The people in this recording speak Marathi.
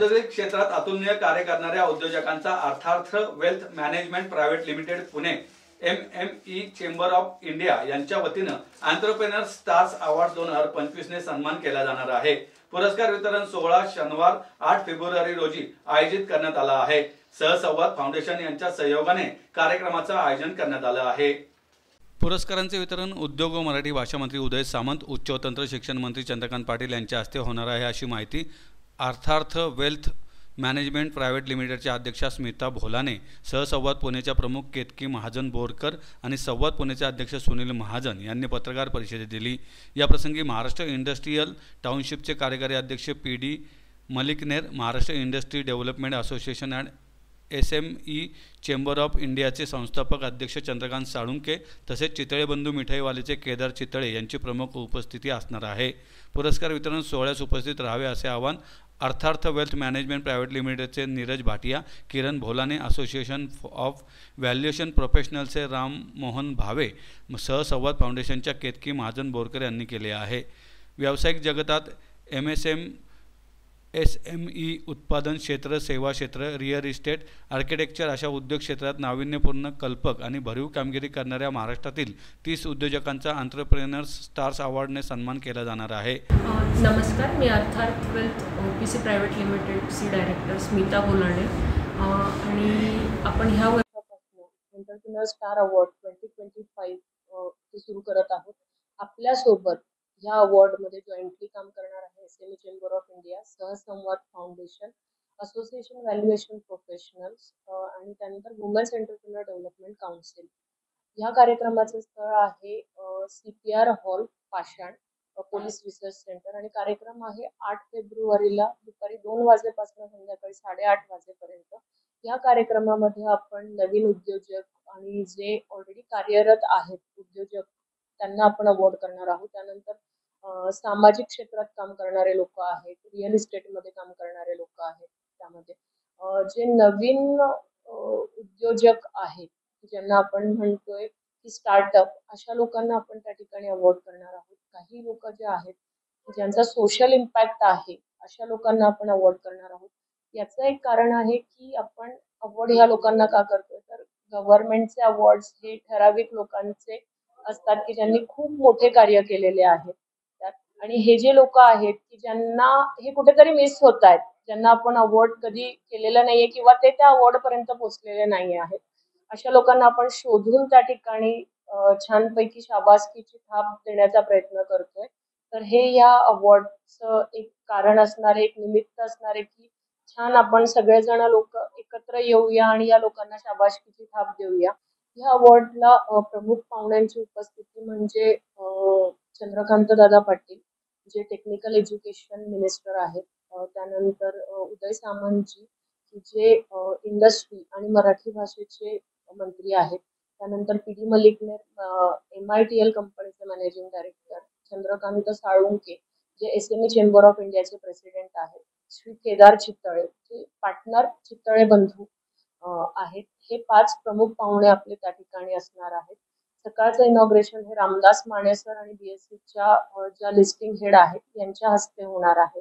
औद्योगिक क्षेत्रात अतुलनीय कार्य करणाऱ्या उद्योजकांचा Artharth wealth management private limited Pune MME chamber of India यांच्या वतीनं एंटरप्रेन्योर स्टार्स अवॉर्ड 2025 ने सन्मान केला जाणार आहे। पुरस्कार वितरण सोहळा शनिवार 8 फेब्रुवारी रोजी आयोजित करण्यात आला आहे। सहसंवाद फाउंडेशन यांच्या सहयोगाने कार्यक्रमाचं आयोजन करण्यात आलं आहे। पुरस्कारांचे वितरण उद्योग व मराठी भाषा मंत्री उदय सामंत, उच्च व तंत्र शिक्षण मंत्री चंद्रकांत पाटील यांच्या हस्ते होणार आहे, अशी माहिती अर्थार्थ वेल्थ मॅनेजमेंट प्रायव्हेट लिमिटेडच्या अध्यक्षा स्मिता भोलाने, सहसंवाद पुणेच्या प्रमुख केतकी महाजन बोरकर आणि संवाद पुणेचे अध्यक्ष सुनील महाजन यांनी पत्रकार परिषदेत दिली। या प्रसंगी महाराष्ट्र इंडस्ट्रियल टाउनशिपचे कार्यकारी अध्यक्ष PD Malikner, Maharashtra industry development association and SME chamber of इंडियाचे संस्थापक अध्यक्ष चंद्रकांत साळुंके तसेच चितळे बंधू मिठाईवालेचे केदार चितळे यांची प्रमुख उपस्थिती असणार आहे। पुरस्कार वितरण सोहळ्यास उपस्थित राहावे असे आवाहन अर्थार्थ वेल्थ मॅनेजमेंट प्रायव्हेट लिमिटेडचे Neeraj Bhatia, Kiran Bholane, association of valuation प्रोफेशनल्सचे राम मोहन भावे, सहसंवाद फाउंडेशनच्या केतकी महाजन बोरकर यांनी केले आहे। व्यावसायिक जगतात SME उत्पादन क्षेत्र, सेवा क्षेत्र, रिअल इस्टेट, आर्किटेक्चर अशा उद्योग क्षेत्रात नाविन्यपूर्ण, कल्पक आणि भरीव कामगिरी करणाऱ्या महाराष्ट्रातील 30 उद्योजकांचा एंटरप्रेन्योर स्टार्स अवॉर्डने सन्मान केला जाणार आहे। नमस्कार, मी अर्थार्थ वेल्थ OPC प्रायव्हेट लिमिटेडची डायरेक्टर स्मिता भोलाने आणि आपण ह्या वर्षापासून एंटरप्रेन्योर स्टार अवॉर्ड 2025 ते सुरू करत आहोत। आपल्यासोबत या अवॉर्डमध्ये जॉईंटली काम करणार आहे SME chamber of India, Sahasamvad foundation, association valuation professionals आणि त्यानंतर वुमेन्स एंटरप्रेन्योर डेव्हलपमेंट काउन्सिल। या कार्यक्रमाचे स्थळ आहे CPR हॉल पाषाण, पोलीस रिसर्च सेंटर आणि कार्यक्रम आहे 8 फेब्रुवारीला दुपारी 2 वाजेपासून संध्याकाळी 8:30 वाजेपर्यंत। या कार्यक्रमामध्ये आपण नवीन उद्योजक आणि जे ऑलरेडी कार्यरत आहेत उद्योजक त्यांना आपण अवॉर्ड करणार आहोत। त्यानंतर सामाजिक क्षेत्रात काम करणारे लोक आहेत, रिअल इस्टेटमध्ये काम करणारे लोक आहेत, त्यामध्ये जे नवीन उद्योजक आहेत ज्यांना आपण म्हणतोय की स्टार्टअप, अशा लोकांना आपण त्या ठिकाणी अवॉर्ड करणार आहोत। काही लोक जे आहेत ज्यांचा सोशल इम्पॅक्ट आहे अशा लोकांना आपण अवॉर्ड करणार आहोत। याचं एक कारण आहे की आपण अवॉर्ड ह्या लोकांना का करतोय, तर गव्हर्नमेंटचे अवॉर्ड्स हे ठराविक लोकांचे असतात की ज्यांनी खूप मोठे कार्य केलेले आहेत आणि हे जे लोक आहेत की ज्यांना हे कुठेतरी मिस होत आहेत, ज्यांना आपण अवॉर्ड कधी केलेला नाहीये किंवा ते त्या अवॉर्ड पर्यंत पोहोचलेले नाही आहेत, अशा लोकांना आपण शोधून त्या ठिकाणी छानपैकी शाबासकीची थाप देण्याचा प्रयत्न करतोय। तर हे या अवॉर्डचं एक कारण असणारे, एक निमित्त असणारे की छान आपण सगळेजण लोक एकत्र येऊया आणि या लोकांना शाबासकीची थाप देऊया। या अवॉर्डला प्रमुख पाहुण्यांची उपस्थिती म्हणजे चंद्रकांत दादा पाटील जे टेक्निकल एज्युकेशन मिनिस्टर आहेत, त्यानंतर उदय सामंतजी जे इंडस्ट्री आणि मराठी भाषेचे मंत्री आहेत, त्यानंतर PD मलिकनेर MITL कंपनीचे मॅनेजिंग डायरेक्टर, चंद्रकांत साळुंके जे SME चेंबर ऑफ इंडियाचे प्रेसिडेंट आहेत, श्री केदार चितळे जे पार्टनर चितळे बंधू आहेत। हे 5 प्रमुख पाहुणे आपले त्या ठिकाणी असणार आहेत। सकाळचं इनॉग्रेशन हे रामदास माने सर आणि BSCच्या ज्या लिस्टिंग हेड आहेत यांच्या हस्ते होणार आहे।